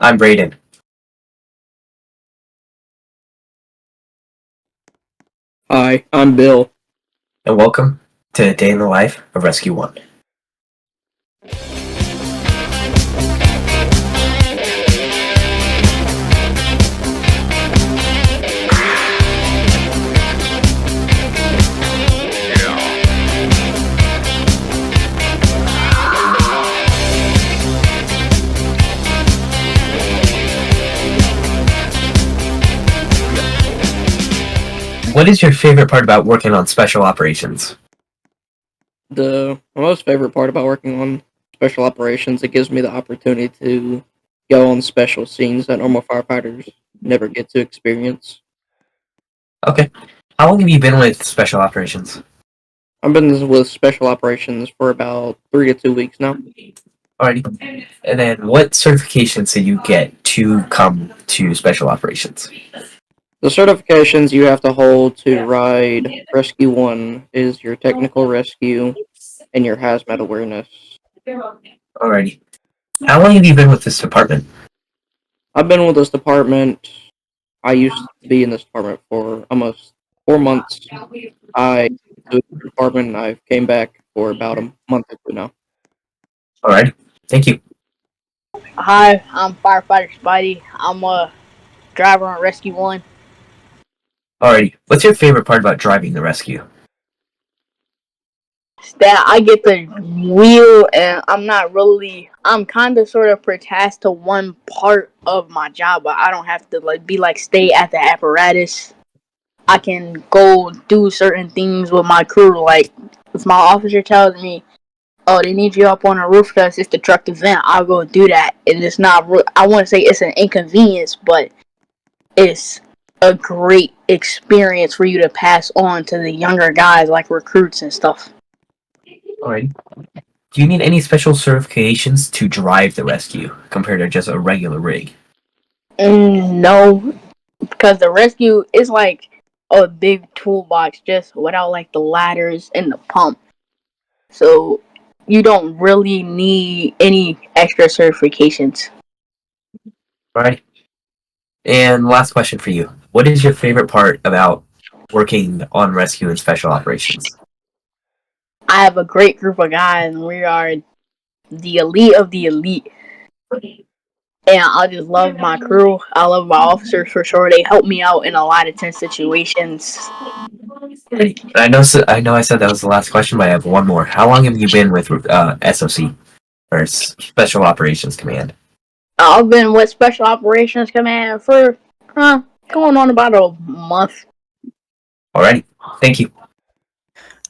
I'm Brayden. Hi, I'm Bill. And welcome to a day in the life of Rescue 1. What is your favorite part about working on special operations? My most favorite part about working on special operations, it gives me the opportunity to go on special scenes that normal firefighters never get to experience. Okay. How long have you been with special operations? I've been with special operations for about 3 to 2 weeks now. Alrighty. And then what certifications did you get to come to special operations? The certifications you have to hold to ride Rescue 1 is your technical rescue and your hazmat awareness. Alrighty. How long have you been with this department? I've been with this department. I used to be in this department for almost 4 months. I to the department and I came back for about a month or two now. Alright. Thank you. Hi, I'm firefighter Spidey. I'm a driver on Rescue 1. Alrighty. What's your favorite part about driving the rescue? That I get the wheel and I'm kind of sort of attached to one part of my job, but I don't have to stay at the apparatus. I can go do certain things with my crew. Like if my officer tells me, "Oh, they need you up on a roof because it's the truck event," I'll go do that. And it's not. I wouldn't say it's an inconvenience, but it's a great experience for you to pass on to the younger guys, like recruits and stuff. Alrighty. Do you need any special certifications to drive the rescue compared to just a regular rig? No, because the rescue is like a big toolbox, just without like the ladders and the pump. So you don't really need any extra certifications. Alright. And last question for you. What is your favorite part about working on rescue and special operations? I have a great group of guys, and we are the elite of the elite. And I just love my crew. I love my officers for sure. They help me out in a lot of tense situations. I know I said that was the last question, but I have one more. How long have you been with SOC, or Special Operations Command? I've been with Special Operations Command for going on about a month. Alrighty, thank you.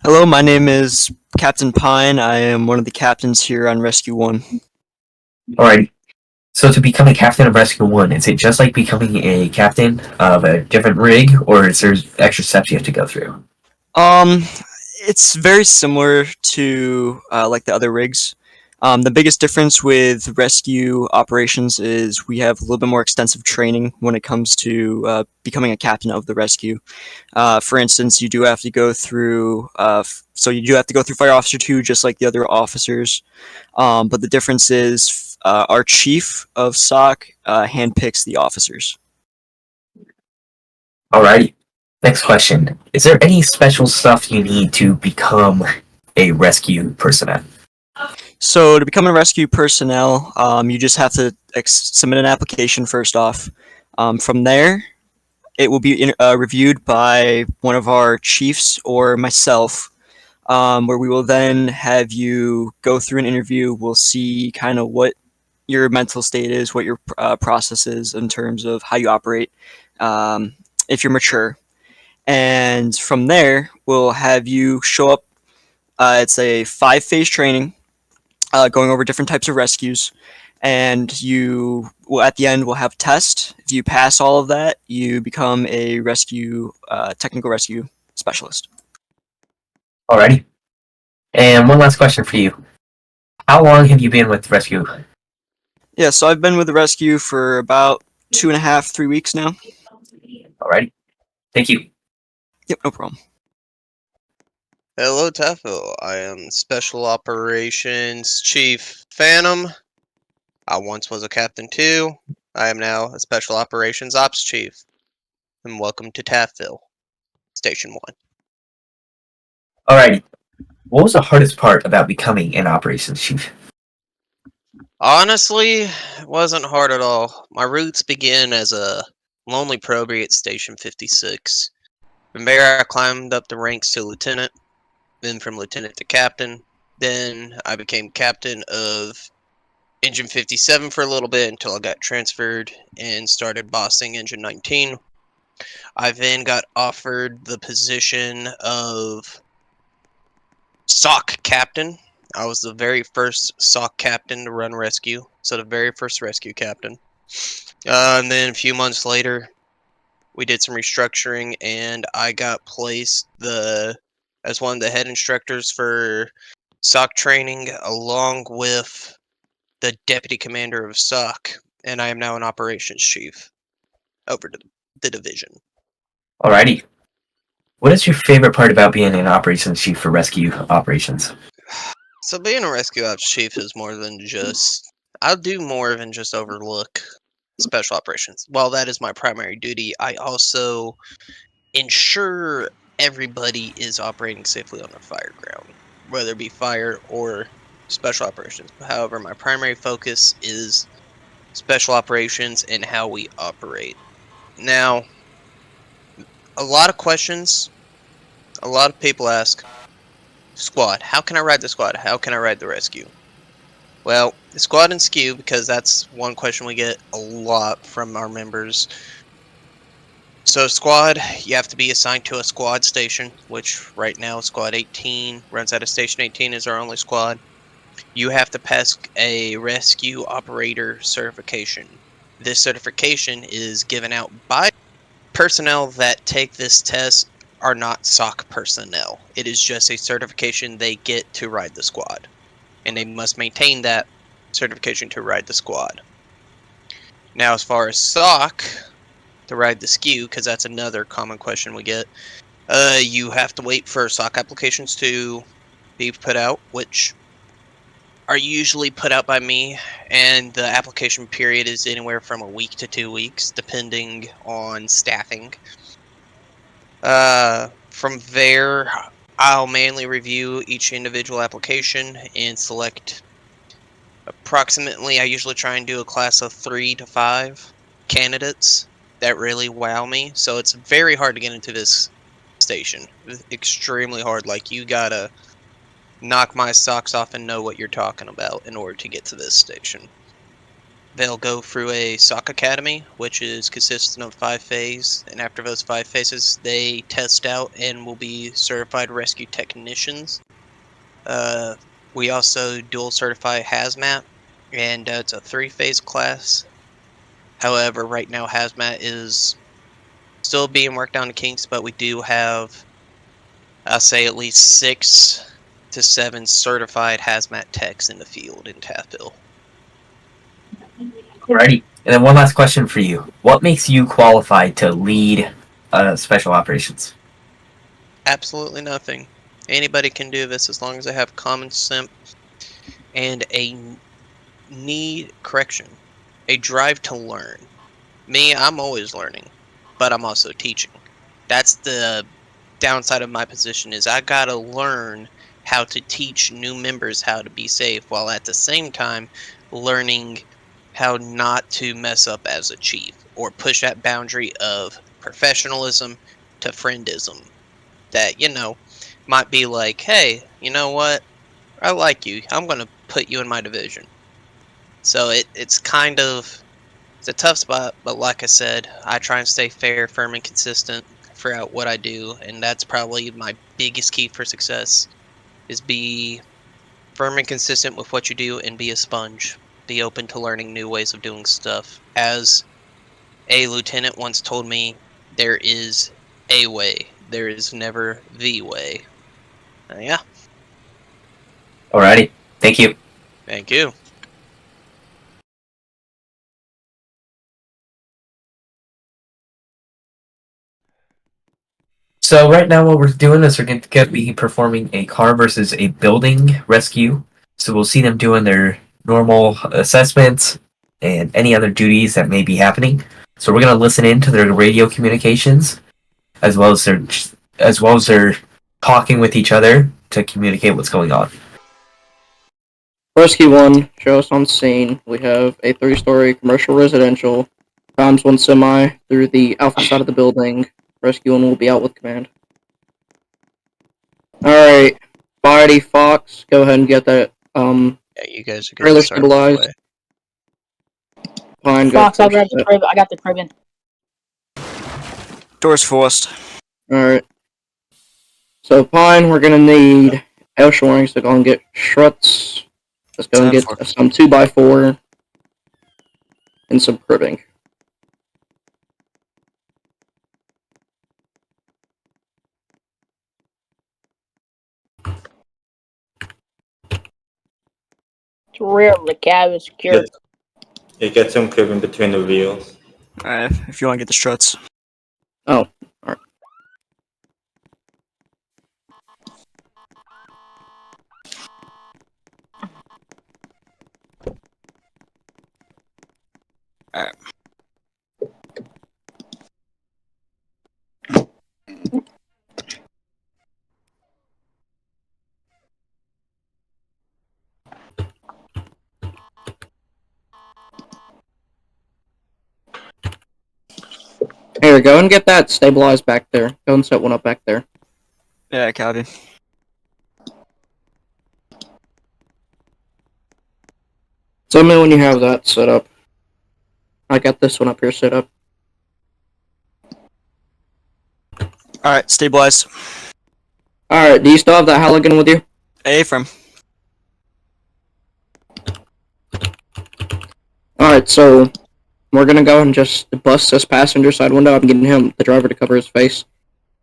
Hello, my name is Captain Pine. I am one of the captains here on Rescue 1. Alrighty. So to become a captain of Rescue 1, is it just like becoming a captain of a different rig, or is there extra steps you have to go through? It's very similar to like the other rigs. The biggest difference with rescue operations is we have a little bit more extensive training when it comes to becoming a captain of the rescue. For instance, you do have to go through Fire Officer 2 just like the other officers. But the difference is our chief of SOC handpicks the officers. Alrighty. Next question. Is there any special stuff you need to become a rescue personnel? So to become a rescue personnel, you just have to submit an application first off. From there, it will be reviewed by one of our chiefs or myself, where we will then have you go through an interview. We'll see kind of what your mental state is, what your process is in terms of how you operate, if you're mature. And from there, we'll have you show up. It's a 5-phase training, going over different types of rescues, and you will at the end will have a test. If you pass all of that, you become a technical rescue specialist. Alrighty. And one last question for you. How long have you been with rescue? Yeah, so I've been with the rescue for about 2.5, 3 weeks now. Alrighty. Thank you. Yep, no problem. Hello, Taftville. I am Special Operations Chief Phantom. I once was a captain too. I am now a Special Operations Ops Chief, and welcome to Taftville, Station 1. Alrighty. What was the hardest part about becoming an operations chief? Honestly, it wasn't hard at all. My roots begin as a lonely probie at Station 56. From there, I climbed up the ranks to lieutenant, then from lieutenant to captain. Then I became captain of Engine 57 for a little bit until I got transferred and started bossing Engine 19. I then got offered the position of SOC captain. I was the very first SOC captain to run rescue, so the very first rescue captain. And then a few months later, we did some restructuring, and I got placed as one of the head instructors for SOC training, along with the deputy commander of SOC, and I am now an operations chief over the division. Alrighty. What is your favorite part about being an operations chief for rescue operations? So being a rescue ops chief is more than just... I'll do more than just overlook special operations. While that is my primary duty, I also ensure everybody is operating safely on the fire ground, whether it be fire or special operations. However, my primary focus is special operations and how we operate. Now, a lot of questions, a lot of people ask, squad, how can I ride the squad? How can I ride the rescue? Well, the squad and skew, because that's one question we get a lot from our members. So squad, you have to be assigned to a squad station, which right now squad 18 runs out of station 18 is our only squad. You have to pass a rescue operator certification. This certification is given out by personnel that take this test are not SOC personnel. It is just a certification they get to ride the squad, and they must maintain that certification to ride the squad. Now, as far as SOC, to ride the skew, because that's another common question we get, you have to wait for SOC applications to be put out, which are usually put out by me, and the application period is anywhere from a week to 2 weeks, depending on staffing. From there, I'll manually review each individual application and select approximately, I usually try and do a class of 3 to 5 candidates that really wow me. So it's very hard to get into this station. It's extremely hard. Like, you gotta knock my socks off and know what you're talking about in order to get to this station. They'll go through a SOC Academy, which is consistent of 5 phases, and after those 5 phases, they test out and will be certified rescue technicians. We also dual certify hazmat, and it's a 3-phase class. However, right now hazmat is still being worked on the kinks, but we do have, I'll say, at least 6 to 7 certified hazmat techs in the field in Taftville. Alrighty. And then one last question for you. What makes you qualified to lead special operations? Absolutely nothing. Anybody can do this as long as they have common sense and a drive to learn. Me, I'm always learning, but I'm also teaching. That's the downside of my position, is I gotta learn how to teach new members how to be safe, while at the same time learning how not to mess up as a chief or push that boundary of professionalism to friendism. That, might be like, hey, you know what? I like you. I'm going to put you in my division. So it's a tough spot, but like I said, I try and stay fair, firm, and consistent throughout what I do, and that's probably my biggest key for success, is be firm and consistent with what you do and be a sponge. Be open to learning new ways of doing stuff. As a lieutenant once told me, there is a way. There is never the way. Yeah. Alrighty. Thank you. Thank you. So right now what we're doing is we're going to be performing a car versus a building rescue. So we'll see them doing their normal assessments, and any other duties that may be happening. So we're going to listen in to their radio communications, as well as their talking with each other to communicate what's going on. Rescue 1, show us on scene. We have a 3-story commercial residential, times 1 semi through the alpha side of the building. Rescue 1 will be out with command. Alright, Spidey, Fox, go ahead and get that, Yeah, you guys are trailer good to start stabilized. away. Pine, go Fox, I'll grab first. the crib. I got the crib in. Doors forced. Alright. So, Pine, we're gonna need air shorings to go and get struts. Let's go and get 10-4. some 2x4 and some cribbing. It's rear of the cab is secure. Get some cribbing between the wheels. Alright, if you want to get the struts. Oh, alright. Alright. Here, go and get that stabilized back there. Go and set one up back there. Yeah, copy. Tell me when you have that set up. I got this one up here set up. Alright, stabilize. Alright, do you still have that Halligan with you? A from. Alright, so we're gonna go and just bust this passenger side window. I'm getting the driver, to cover his face.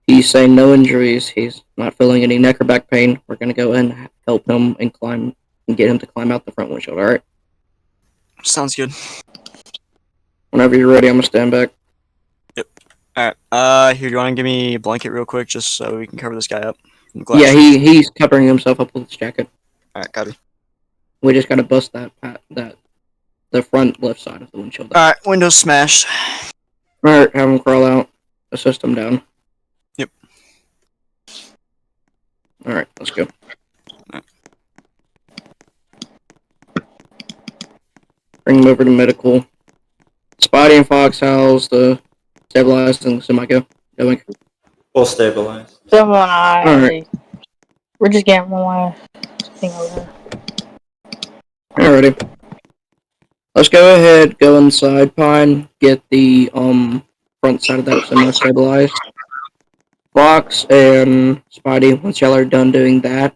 He's saying no injuries. He's not feeling any neck or back pain. We're gonna go and help him and climb and get him to climb out the front windshield, alright? Sounds good. Whenever you're ready, I'm gonna stand back. Alright, here, do you want to give me a blanket real quick just so we can cover this guy up? From the glass? Yeah, he's covering himself up with his jacket. Alright, copy. We just gotta bust the front left side of the windshield. Alright, windows smashed. Alright, have him crawl out. Assist him down. Yep. Alright, let's go. Alright. Bring him over to medical. Spotty and Fox, how's the stabilized and semi-go going? Full stabilize. Someone I. Alright. We're just getting one thing over there. Alrighty. Let's go ahead, go inside, Pine, get the front side of that semi-stabilized. Fox and Spidey, once y'all are done doing that,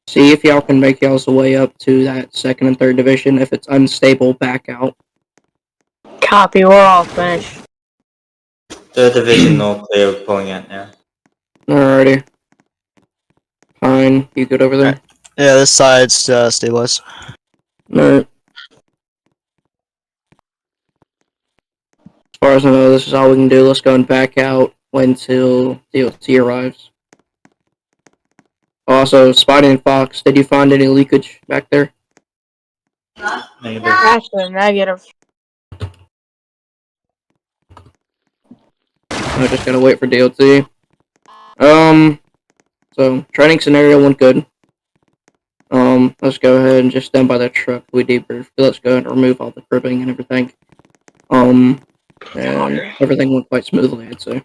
see if y'all can make y'all's way up to that 2nd and 3rd division. If it's unstable, back out. Copy, we're all finished. Third division, no clear, pulling out now. Alrighty. Pine, you good over there? Yeah, this side's stabilized. Alright. As far as I know, this is all we can do. Let's go and back out until DOT arrives. Also, Spidey and Fox, did you find any leakage back there? Negative. Actually, negative. I just gotta wait for DOT. So, training scenario went good. Let's go ahead and just stand by that truck. We debriefed. Let's go ahead and remove all the cribbing and everything. And everything went quite smoothly, I'd say.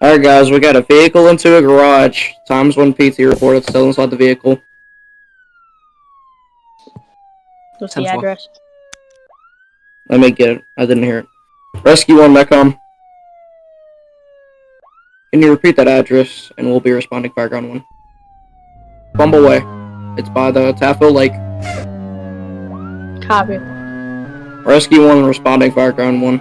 Alright guys, we got a vehicle into a garage. Times 1 PT reported still inside the vehicle. What's the 10-4. address? Let me get it. I didn't hear it. Rescue 1, Metcom. Can you repeat that address, and we'll be responding Fireground 1. Bumble Way. It's by the Taftville Lake. Copy. Rescue 1 responding Fireground 1.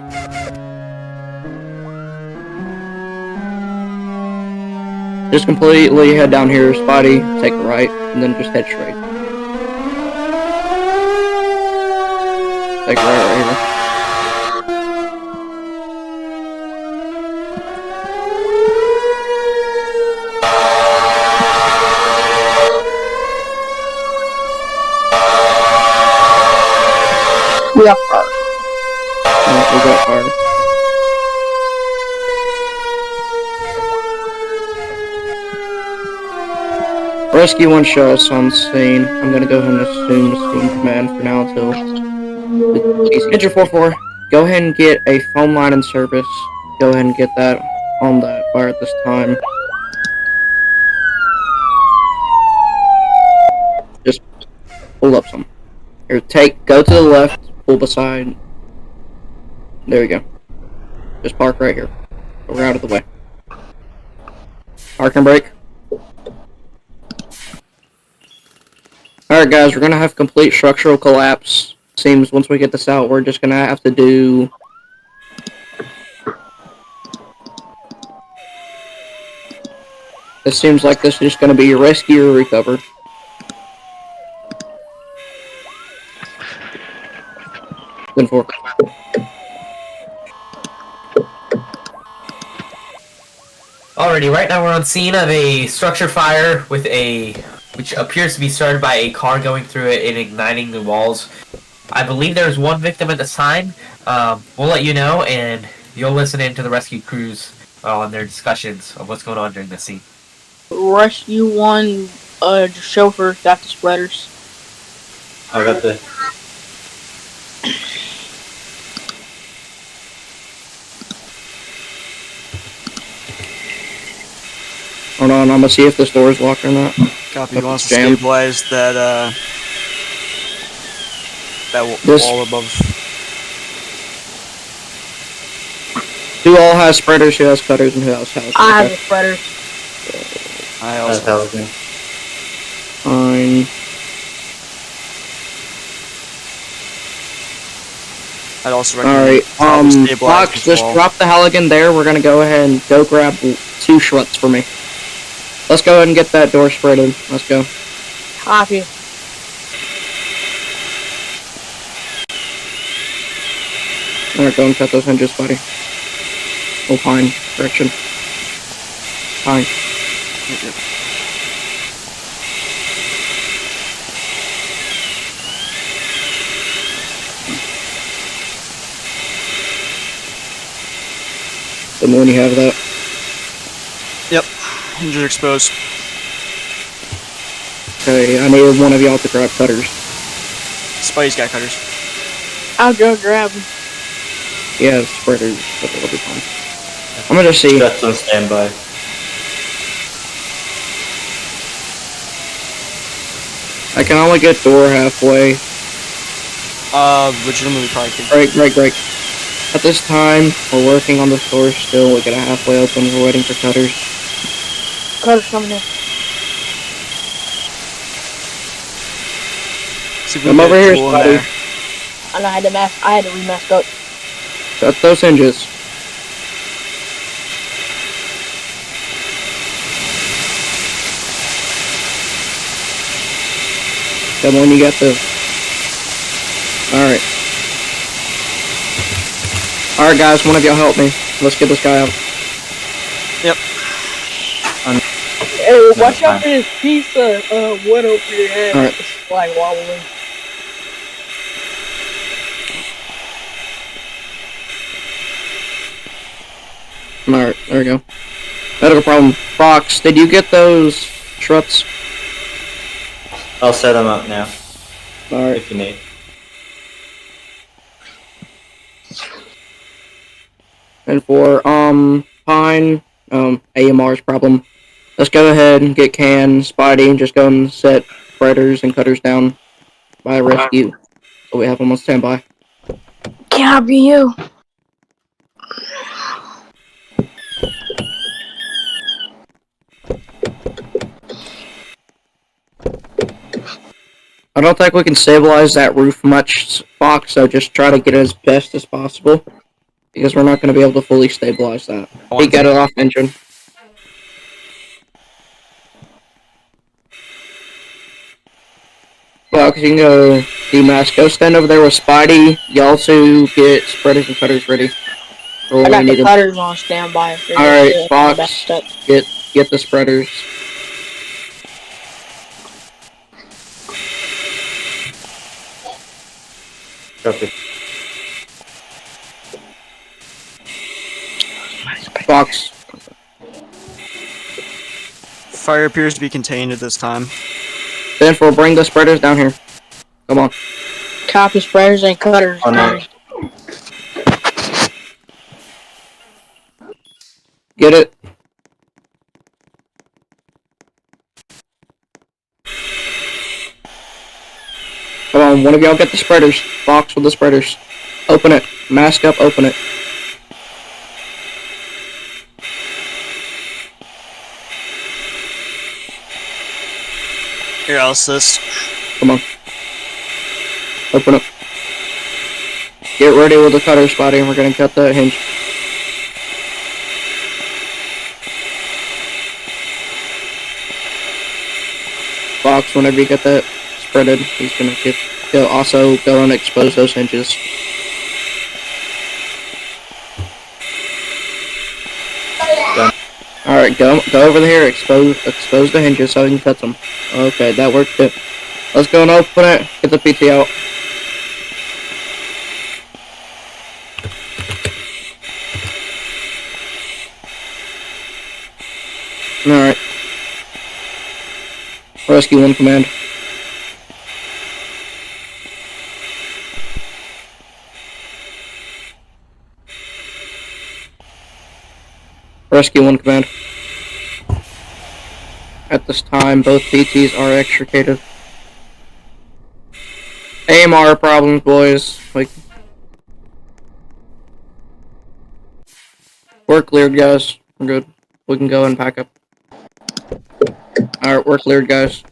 Just completely head down here, Spotty, take a right, and then just head straight. Take a right here. was that fire? Rescue 1 show us on scene. I'm gonna go ahead and assume scene command for now until... Engine 4-4, go ahead and get a phone line in service. Go ahead and get that on that fire at this time. Just pull up some. Here, go to the left, pull beside. There you go. Just park right here. We're out of the way. Park and brake. Alright guys, we're gonna have complete structural collapse. Seems once we get this out, we're just gonna have to do... It seems like this is just gonna be your rescue or recover. Then 4. Alrighty, right now we're on scene of a structure fire with which appears to be started by a car going through it and igniting the walls. I believe there's one victim at this time. We'll let you know, and you'll listen in to the rescue crews on their discussions of what's going on during this scene. Rescue 1, chauffeur got the spreaders. I got the... Hold on, I'm gonna see if this door is locked or not. Copy. If Wants it's to jammed. stabilize that This- wall above. Who all has spreaders, who has cutters, and who has houses? I have Okay. the spreaders. I That's also. how it's been. Fine. I'd also recommend. Alright, probably stabilize Fox, this just wall. drop the Halligan there. We're gonna go ahead and go grab 2 Schruts for me. Let's go ahead and get that door spreaded. Let's go. Copy. Alright, go and cut those hinges, buddy. Oh, pine. Correction. Pine. Yep. The more you have that. Yep. Hinges are exposed. Okay, I need one of y'all to grab cutters. Spidey's got cutters. I'll go grab them. Yeah, spreaders, but it'll be fine. I'm gonna just see. That's on standby. I can only get door halfway. Legitimately probably could. Break. At this time, we're working on this door still. We got it halfway open. We're waiting for cutters. Cutter's coming in. See if we Come can over get a here, tool in Spidey. there. And I had to remask up. Cut those hinges. Come on, you got this. Alright. Alright guys, one of y'all help me. Let's get this guy out. Hey, watch out for this piece of wood over your head. Alright. It's like wobbling. Alright, there we go. Medical problem. Fox, did you get those struts? I'll set them up now, Alright. if you need. And for, Pine, AMR's problem. Let's go ahead and get Can, Spidey, and just go and set spreaders and cutters down by rescue. So we have them on standby. Copy you. I don't think we can stabilize that roof much, Fox, so just try to get it as best as possible. Because we're not going to be able to fully stabilize that. He got it off engine. Fox, you can go demask. Go stand over there with Spidey. Y'all two get spreaders and cutters ready. For I when got we the need them. cutters on standby. Alright, Fox, get the spreaders. Copy. Fox. Fire appears to be contained at this time. Then we'll bring the spreaders down here. Come on. Copy, spreaders and cutters. Oh, no. Get it? Come on, one of y'all get the spreaders. Box with the spreaders. Open it. Mask up, open it. Here, I'll assist. Come on. Open up. Get ready with the cutter, Spotty, and we're gonna cut that hinge. Fox, whenever you get that spreaded, he's gonna also go and expose those hinges. Done. Alright, go over here, expose the hinges so he can cut them. Okay, that worked too. Let's go and open it, get the PT out. Alright. Rescue 1 command. Rescue 1 command. At this time, both PTs are extricated. AMR problems, boys. We're cleared, guys. We're good. We can go and pack up. Alright, we're cleared, guys.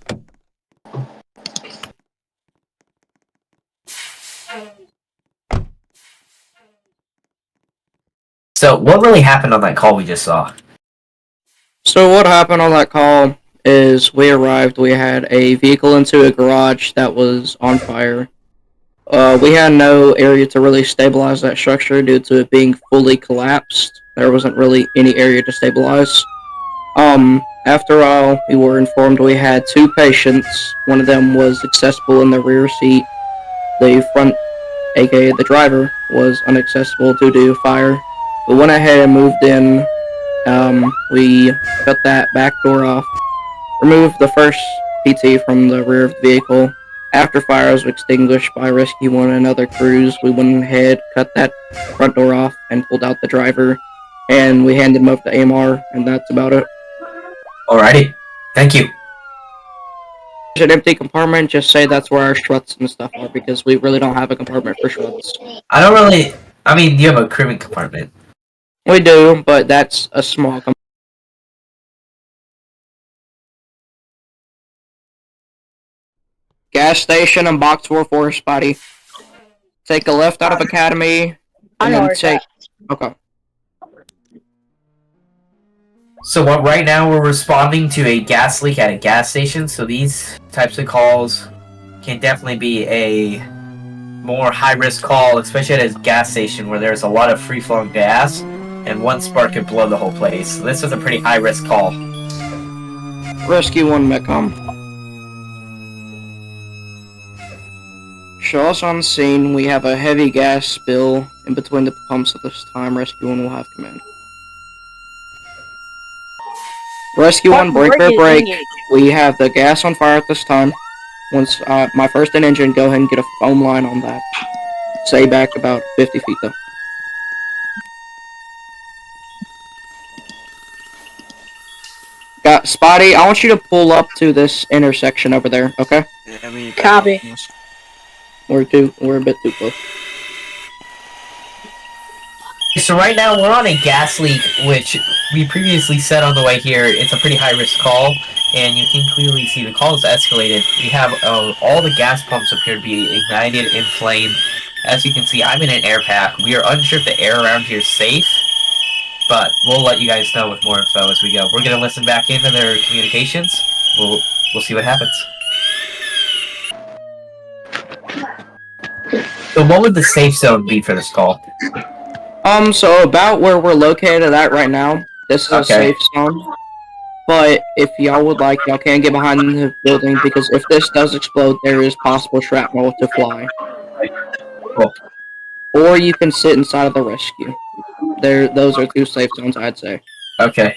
So, what really happened on that call we just saw? So what happened on that call is we arrived, we had a vehicle into a garage that was on fire. We had no area to really stabilize that structure due to it being fully collapsed. There wasn't really any area to stabilize. After all, we were informed we had 2 patients. One of them was accessible in the rear seat. The front, aka the driver, was inaccessible due to fire. We went ahead and moved in. We cut that back door off, removed the first PT from the rear of the vehicle. After fire was extinguished by Rescue 1 and other crews, we went ahead, cut that front door off, and pulled out the driver, and we handed him over to AMR, and that's about it. Alrighty. Thank you. There's an empty compartment, just say that's where our struts and stuff are, because we really don't have a compartment for struts. I mean, you have a crewing compartment. We do, but that's a small compartment. Gas station and box 44, Spotty. Take a left out of Academy, I and know then where it's at. Okay. So right now we're responding to a gas leak at a gas station, so these types of calls can definitely be a more high-risk call, especially at a gas station where there's a lot of free-flowing gas, and one spark could blow the whole place. So this is a pretty high-risk call. Rescue 1 Metcom. Show us on scene. We have a heavy gas spill in between the pumps at this time. Rescue 1 will have command. Rescue 1, break. We have the gas on fire at this time. Once my first in engine, go ahead and get a foam line on that. Say back about 50 feet though. Got Spotty, I want you to pull up to this intersection over there, okay? Yeah, we Copy. We're a bit too close. So right now we're on a gas leak, which we previously said on the way here, it's a pretty high-risk call, and you can clearly see the call is escalated. We have all the gas pumps appear to be ignited in flame. As you can see, I'm in an air pack. We are unsure if the air around here is safe, but we'll let you guys know with more info as we go. We're gonna listen back into their communications. We'll see what happens. So what would the safe zone be for this call? So about where we're located at right now, this is a safe zone. But if y'all would like, y'all can get behind the building, because if this does explode, there is possible shrapnel to fly. Cool. Or you can sit inside of the rescue. Those are 2 safe zones, I'd say. Okay.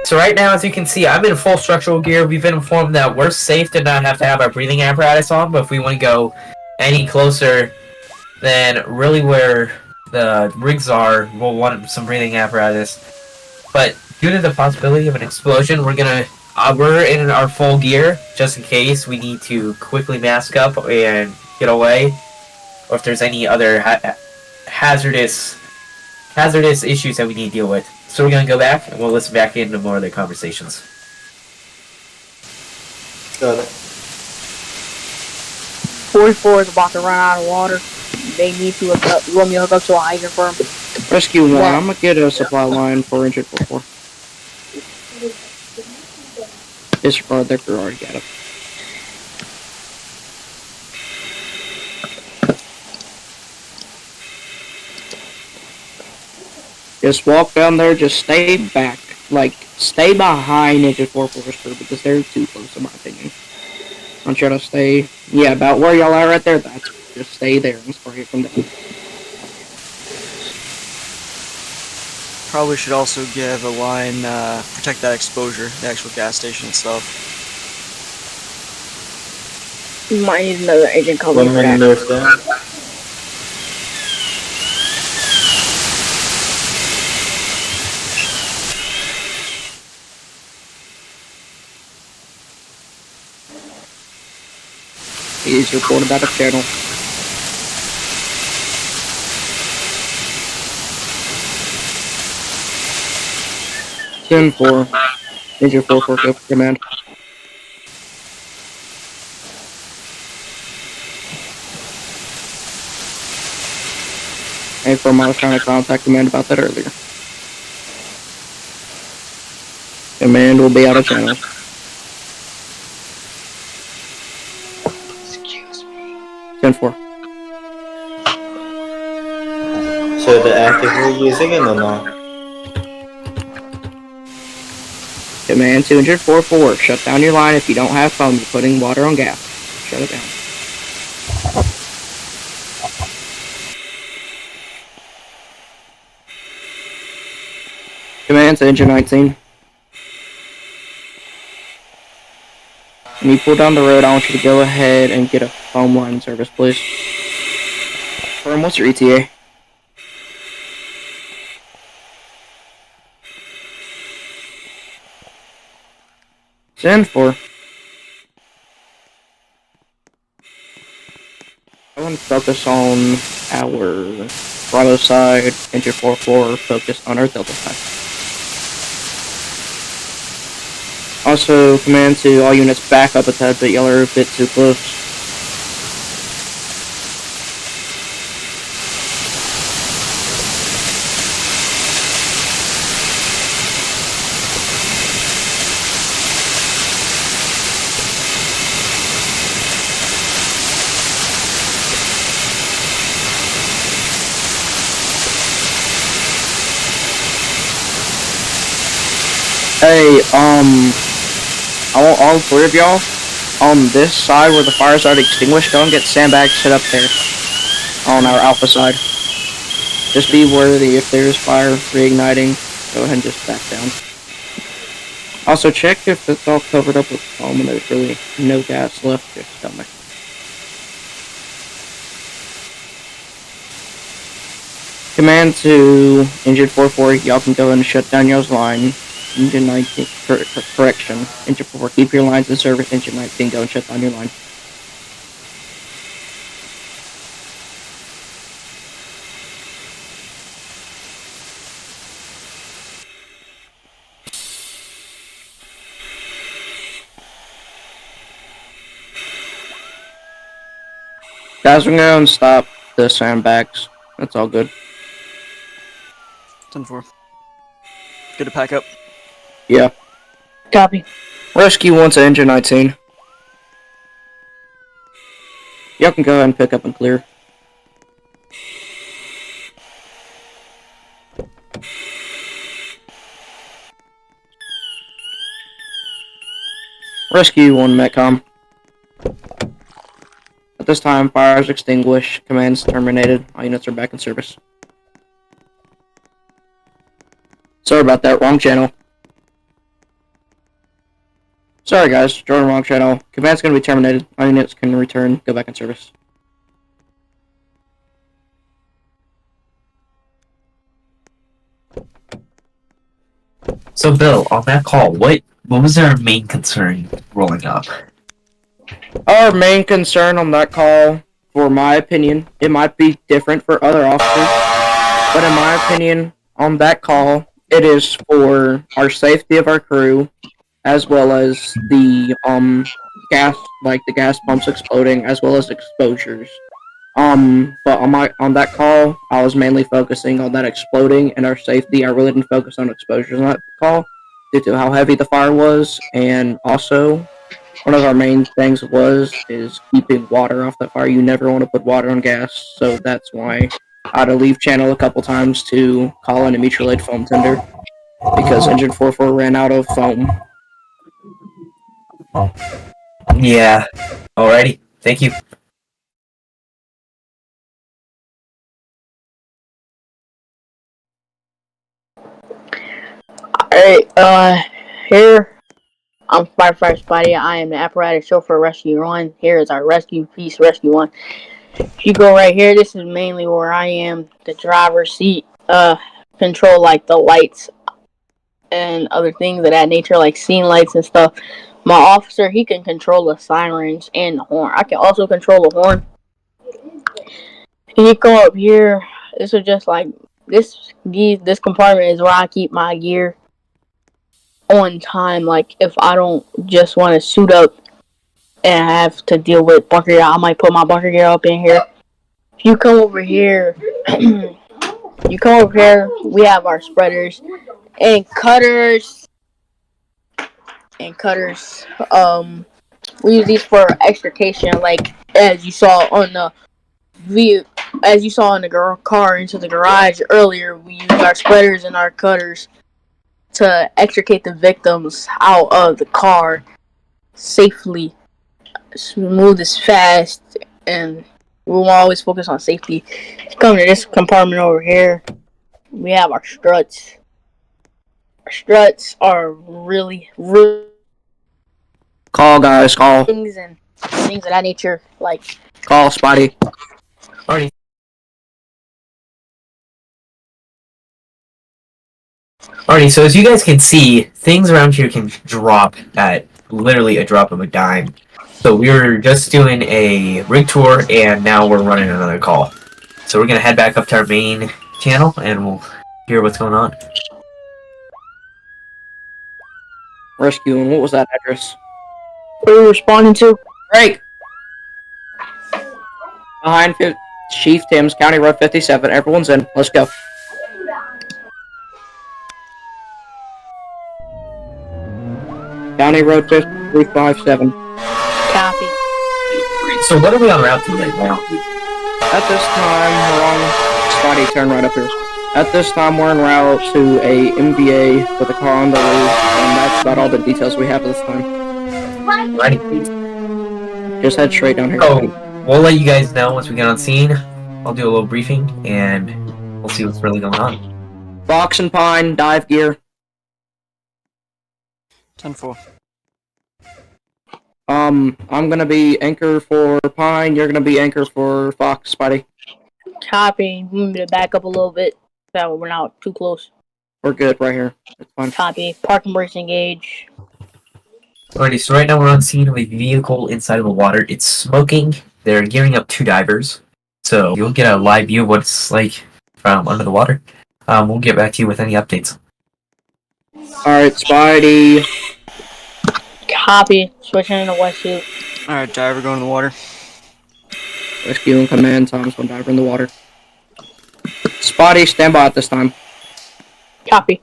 So right now, as you can see, I'm in full structural gear. We've been informed that we're safe to not have to have our breathing apparatus on, but if we want to go any closer than really where the rigs are, we'll want some breathing apparatus. But due to the possibility of an explosion, we're in our full gear just in case we need to quickly mask up and get away, or if there's any other hazardous issues that we need to deal with. So we're gonna go back and we'll listen back into more of the conversations. Got it. 44 is about to run out of water. They need to hook up. You want me to hook up to a hydrant for them? Rescue 1, I'm gonna get a supply line for injured 44. Disregard their crew already got it. Just walk down there, just stay back. Like, stay behind Ninja 44's crew because they're too close in my opinion. I'm trying to stay, yeah, about where y'all are right there, just stay there and spray it from there. Probably should also give a line, protect that exposure, the actual gas station itself. You might need another agent cover 1 for minute that. left there. He's reported out of channel. Ten 4. Ninja 44 go for command. And from I was trying to contact command about that earlier. Command will be out of channel. Excuse me. 10-4. So they're actively using it or not? Command 244. Shut down your line if you don't have foam. You're putting water on gas. Shut it down. Command to engine 19. When you pull down the road, I want you to go ahead and get a foam line service, please. Firm, what's your ETA? Send for. I want to focus on our Bravo side, engine 44, focus on our Delta side. Also, command to all units back up a tad bit, y'all are a bit too close. Hey, I want all 3 of y'all on this side where the fire's already extinguished. Go and get sandbags set up there on our Alpha side. Just be worthy if there's fire reigniting. Go ahead and just back down. Also, check if it's all covered up with foam and there's really no gas left. Just tell me. Command to engine 44. Y'all can go ahead and shut down y'all's line. Engine 19, correction. Engine 4, keep your lines in service. Engine 19, go and shut down your line. Guys, we're going to stop the sandbags. That's all good. 10-4. Good to pack up. Yeah. Copy. Rescue 1 to engine 19. Y'all can go ahead and pick up and clear. Rescue 1 Metcom. At this time, fires extinguished, commands terminated, all units are back in service. Sorry about that, wrong channel. Sorry guys, join wrong channel. Command's gonna be terminated, all units can return, go back in service. So, Bill, on that call, what was our main concern rolling up? Our main concern on that call, for my opinion, it might be different for other officers, but in my opinion, on that call, it is for our safety of our crew, as well as the gas, like the gas pumps exploding, as well as exposures. But on that call, I was mainly focusing on that exploding and our safety. I really didn't focus on exposures on that call due to how heavy the fire was, and also one of our main things is keeping water off the fire. You never want to put water on gas, so that's why I had to leave channel a couple times to call in a mutual aid foam tender because engine 44 ran out of foam. Yeah. Alrighty. Thank you. Alright, here, I'm Firefighter Spidey. I am the Apparatus Chauffeur Rescue 1. Here is our Rescue Piece, Rescue 1. If you go right here, this is mainly where I am, the driver's seat, control like the lights and other things of that nature, like scene lights and stuff. My officer, he can control the sirens and the horn. I can also control the horn. You come up here, this is just like, this compartment is where I keep my gear on time. Like, if I don't just want to suit up and have to deal with bunker gear, I might put my bunker gear up in here. If you come over here, we have our spreaders and cutters. We use these for extrication, like as you saw on the car into the garage earlier. We use our spreaders and our cutters to extricate the victims out of the car safely. Move as fast, and we'll always focus on safety. Come to this compartment over here. We have our struts. Our struts are really Call, guys, call. things of that nature. Like, Call, Spotty. Alrighty. Alrighty, so as you guys can see, things around here can drop at literally a drop of a dime. So we were just doing a rig tour, and now we're running another call. So we're gonna head back up to our main channel, and we'll hear what's going on. Rescuing, what was that address? what are you responding to? Break! Behind Chief Tim's, County Road 57. Everyone's in. Let's go. County Road 357. Copy. So what are we on route to right now? At this time, we're on... Spotty, turn right up here. At this time, we're en route to a MVA with a car on the roof, and that's about all the details we have at this time. Alrighty. Just head straight down here. So we'll let you guys know once we get on scene. I'll do a little briefing, and we'll see what's really going on. Fox and Pine, dive gear. 10-4. I'm gonna be anchor for Pine, you're gonna be anchor for Fox, Spotty. Copy. We need to back up a little bit so we're not too close. We're good right here. It's fine. Copy. Parking brakes engage. Alrighty, so right now we're on scene of a vehicle inside of the water. It's smoking. They're gearing up 2 divers. So you'll get a live view of what it's like from under the water. We'll get back to you with any updates. Alright, Spidey. Copy. Switching into wetsuit. Alright, diver going in the water. Rescue and command, Tom's one diver in the water. Spotty, stand by at this time. Copy.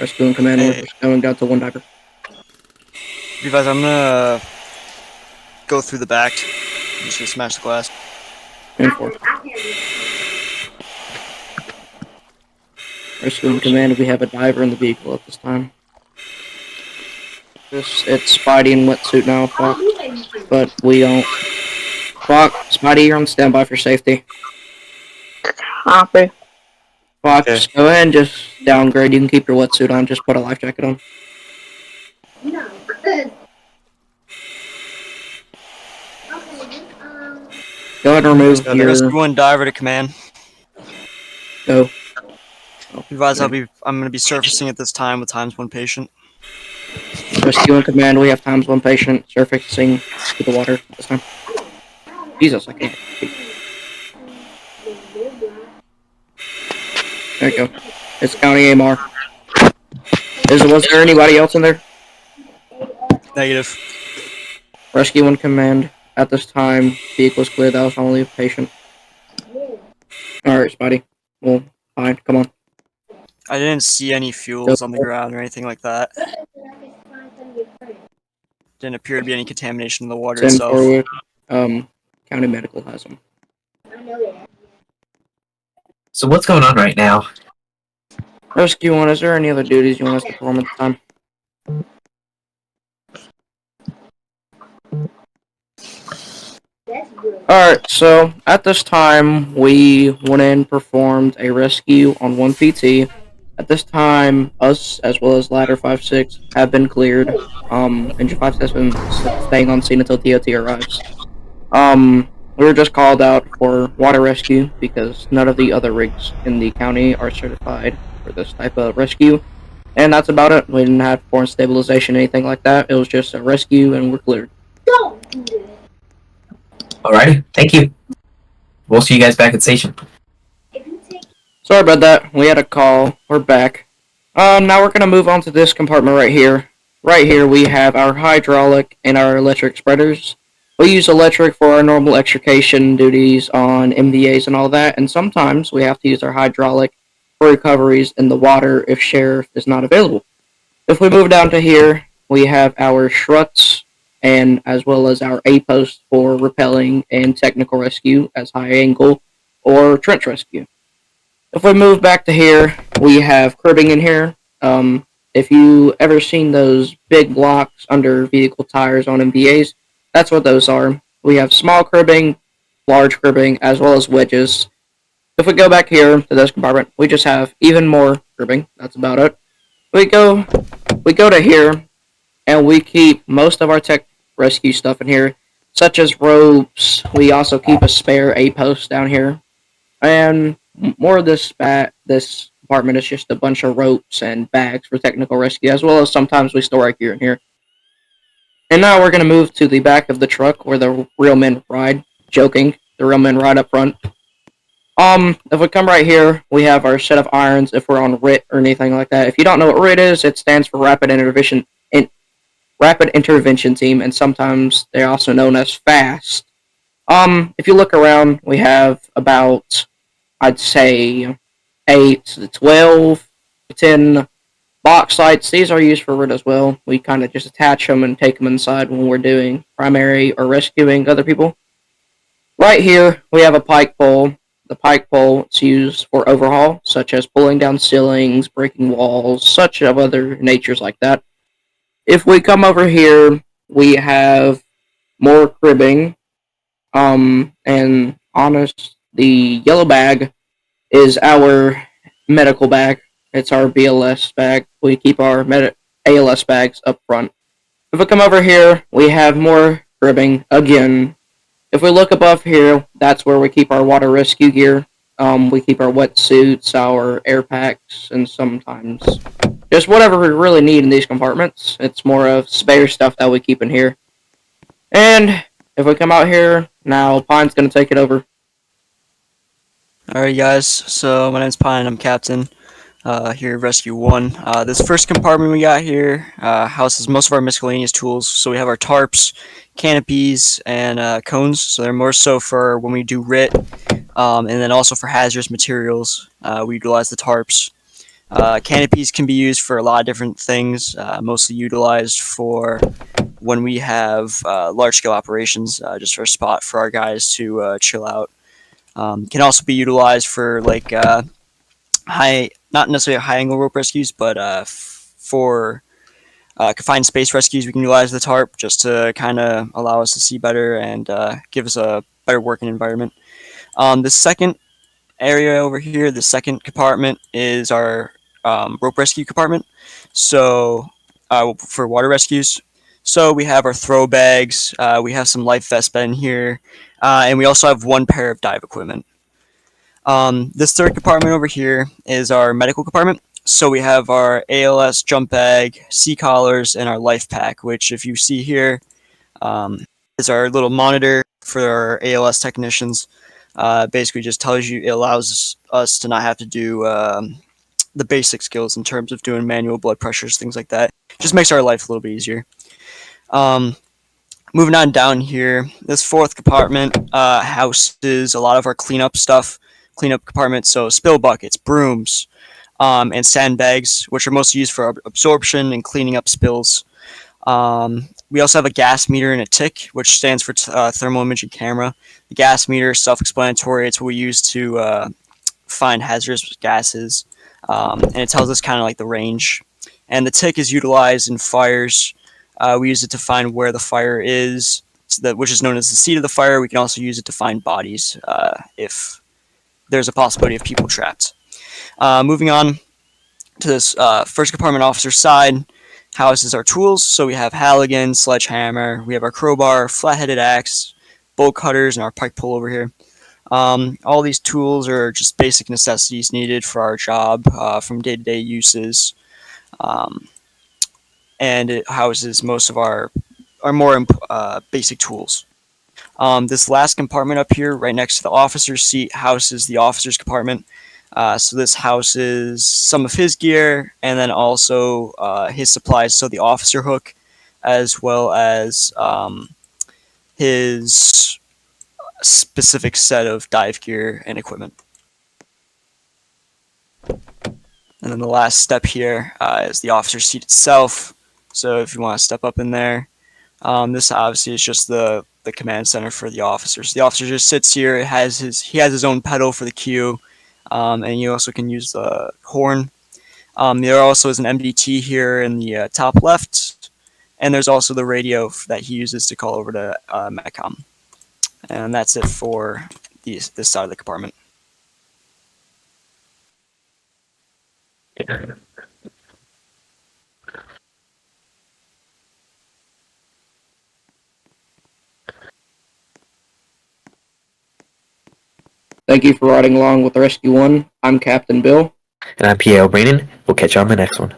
Rescue and command, we're just going down to 1 diver. Levi's, I'm gonna go through the back. I'm just gonna smash the glass. And 4. Rescue in command, we have a diver in the vehicle at this time. It's Spidey in wetsuit now, Fox. But we don't. Fox, Spidey, you're on standby for safety. Copy. Fox, Okay. go ahead and just downgrade. You can keep your wetsuit on. Just put a life jacket on. Go ahead and remove There's your. Rescue 1 diver to command. Go. Levi's, I'm gonna be surfacing at this time with ×1 patient. Rescue in command, we have ×1 patient surfacing to the water this time. Jesus, I can't. There you go. It's County AMR. Was there anybody else in there? Negative. Rescue in command. At this time, vehicle's clear. That was only a patient. Alright, Spidey. Well, fine. Come on. I didn't see any fuels on the ground or anything like that. Didn't appear to be any contamination in the water Send itself. forward. County medical has them. So what's going on right now? Rescue 1, is there any other duties you want us to perform at the time? Alright, so at this time, we went in and performed a rescue on 1 PT. At this time, us, as well as Ladder 5-6, have been cleared. Engine 5 has been staying on scene until TOT arrives. We were just called out for water rescue because none of the other rigs in the county are certified for this type of rescue. And that's about it. We didn't have foreign stabilization, anything like that. It was just a rescue and we're cleared. Alrighty, thank you. We'll see you guys back at station. Sorry about that. We had a call. We're back. Now we're gonna move on to this compartment right here. Right here we have our hydraulic and our electric spreaders. We use electric for our normal extrication duties on MVAs and all that, and sometimes we have to use our hydraulic for recoveries in the water if sheriff is not available. If we move down to here, we have our struts and as well as our A-post for rappelling and technical rescue as high angle or trench rescue. If we move back to here, we have cribbing in here. If you ever seen those big blocks under vehicle tires on MVAs, that's what those are. We have small cribbing, large cribbing, as well as wedges. If we go back here to this compartment, we just have even more cribbing. That's about it. We go to here, and we keep most of our tech rescue stuff in here, such as ropes. We also keep a spare A-post down here, and more of this compartment is just a bunch of ropes and bags for technical rescue, as well as sometimes we store our gear in here. And now we're going to move to the back of the truck where the real men ride. Joking. The real men ride up front. If we come right here, we have our set of irons if we're on RIT or anything like that. If you don't know what RIT is, it stands for Rapid Intervention Team, and sometimes they're also known as FAST. If you look around, we have about, I'd say, 8 to 12, 10 box lights. These are used for RIT as well. We kind of just attach them and take them inside when we're doing primary or rescuing other people. Right here, we have a pike pole. The pike pole is used for overhaul, such as pulling down ceilings, breaking walls, such of other natures like that. If we come over here, we have more cribbing. And honest, the yellow bag is our medical bag. It's our BLS bag. We keep our ALS bags up front. If we come over here, we have more cribbing again. If we look above here, that's where we keep our water rescue gear. We keep our wetsuits, our air packs, and sometimes just whatever we really need in these compartments. It's more of spare stuff that we keep in here. And if we come out here, now Pine's going to take it over. Alright guys, so my name's Pine, I'm captain here at Rescue 1. This first compartment we got here houses most of our miscellaneous tools. So we have our tarps, canopies, and cones. So they're more so for when we do RIT, and then also for hazardous materials. We utilize the tarps. Canopies can be used for a lot of different things, mostly utilized for when we have large-scale operations, just for a spot for our guys to chill out. Can also be utilized for like not necessarily high-angle rope rescues, but for confined space rescues, we can utilize the tarp just to kind of allow us to see better and give us a better working environment. The second area over here, the second compartment, is our rope rescue compartment. So for water rescues, so we have our throw bags, we have some life vests in here, and we also have one pair of dive equipment. This third compartment over here is our medical compartment. So we have our ALS jump bag, sea collars, and our life pack, which if you see here is our little monitor for our ALS technicians. Basically just tells you, it allows us to not have to do the basic skills in terms of doing manual blood pressures, things like that. Just makes our life a little bit easier. Moving on down here, this fourth compartment houses a lot of our cleanup stuff, cleanup compartment. So spill buckets, brooms, and sandbags, which are mostly used for absorption and cleaning up spills. We also have a gas meter and a tick, which stands for thermal imaging camera. The gas meter is self-explanatory. It's what we use to find hazardous gases, and it tells us kind of like the range. And the tick is utilized in fires. We use it to find where the fire is, which is known as the seat of the fire. We can also use it to find bodies if there's a possibility of people trapped. Moving on to this first compartment officer side, houses our tools. So we have Halligan, sledgehammer, we have our crowbar, flat-headed axe, bolt cutters, and our pike pole over here. All these tools are just basic necessities needed for our job from day-to-day uses. And it houses most of our more basic tools. This last compartment up here, right next to the officer's seat, houses the officer's compartment. So this houses some of his gear, and then also his supplies, so the officer hook, as well as his specific set of dive gear and equipment. And then the last step here is the officer's seat itself. So if you want to step up in there, this obviously is just the command center for the officers. The officer just sits here. He has his own pedal for the cue, and you also can use the horn. There also is an MDT here in the top left, and there's also the radio that he uses to call over to Metcom. And that's it for this side of the compartment. Thank you for riding along with Rescue 1. I'm Captain Bill. And I'm P.A. O'Brien. We'll catch you on the next one.